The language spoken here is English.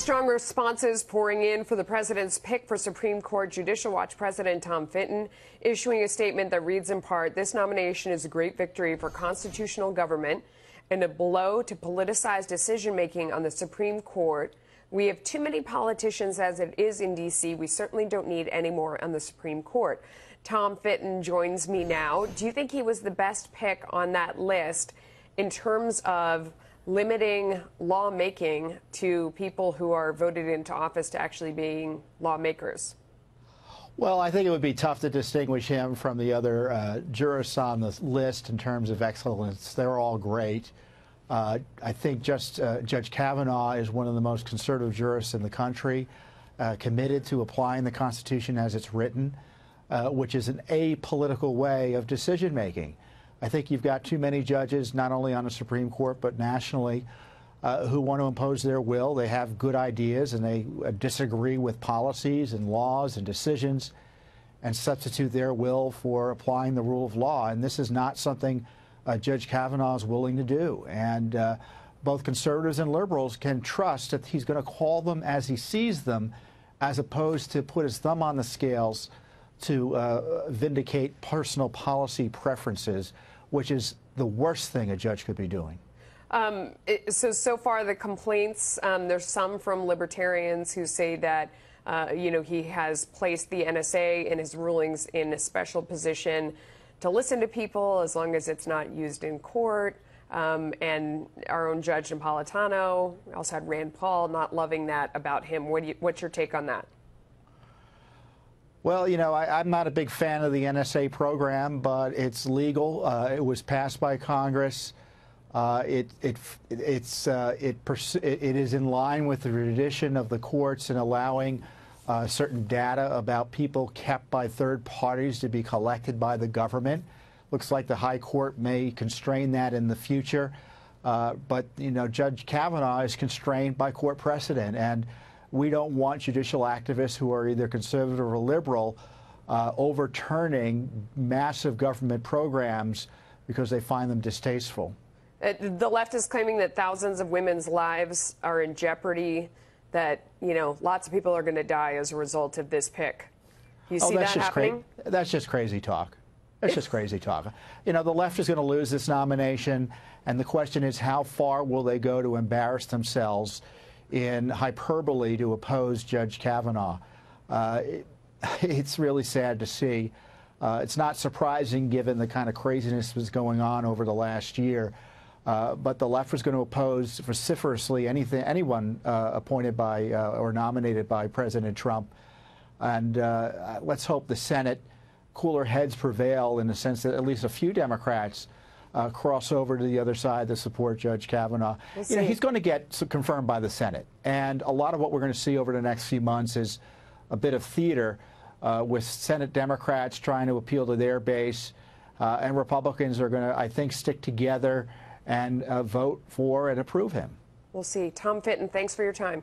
strong responses pouring in for the president's pick for Supreme Court Judicial Watch President Tom Fitton, issuing a statement that reads in part, "This nomination is a great victory for constitutional government and a blow to politicized decision-making on the Supreme Court. We have too many politicians as it is in D.C. We certainly don't need any more on the Supreme Court." Tom Fitton joins me now. Do you think he was the best pick on that list in terms of limiting lawmaking to people who are voted into office to actually being lawmakers? Well, I think it would be tough to distinguish him from the other jurists on the list in terms of excellence. They're all great. I think Judge Kavanaugh is one of the most conservative jurists in the country, committed to applying the Constitution as it's written, which is an apolitical way of decision-making. I think you've got too many judges, not only on the Supreme Court, but nationally, who want to impose their will. They have good ideas, and they disagree with policies and laws and decisions and substitute their will for applying the rule of law. And this is not something Judge Kavanaugh is willing to do. And both conservatives and liberals can trust that he's going to call them as he sees them, as opposed to put his thumb on the scales to vindicate personal policy preferences, which is the worst thing a judge could be doing. So far the complaints, there's some from libertarians who say that, he has placed the NSA in his rulings in a special position to listen to people as long as it's not used in court. And our own Judge Napolitano, we also had Rand Paul not loving that about him. What's your take on that? Well, I'm not a big fan of the NSA program, but it's legal. It was passed by Congress. It is in line with the tradition of the courts in allowing certain data about people kept by third parties to be collected by the government. Looks like the High Court may constrain that in the future. But Judge Kavanaugh is constrained by court precedent, and we don't want judicial activists who are either conservative or liberal overturning massive government programs because they find them distasteful. The left is claiming that thousands of women's lives are in jeopardy, that, lots of people are going to die as a result of this pick. You see that happening? That's just crazy talk. That's just crazy talk. The left is going to lose this nomination, and the question is, how far will they go to embarrass themselves in hyperbole to oppose Judge Kavanaugh? It's really sad to see. It's not surprising given the kind of craziness that was going on over the last year. But the left was going to oppose vociferously anyone appointed by or nominated by President Trump. And let's hope the Senate cooler heads prevail in the sense that at least a few Democrats cross over to the other side to support Judge Kavanaugh. He's going to get confirmed by the Senate. And a lot of what we're going to see over the next few months is a bit of theater with Senate Democrats trying to appeal to their base. And Republicans are going to, I think, stick together and vote for and approve him. We'll see. Tom Fitton, thanks for your time.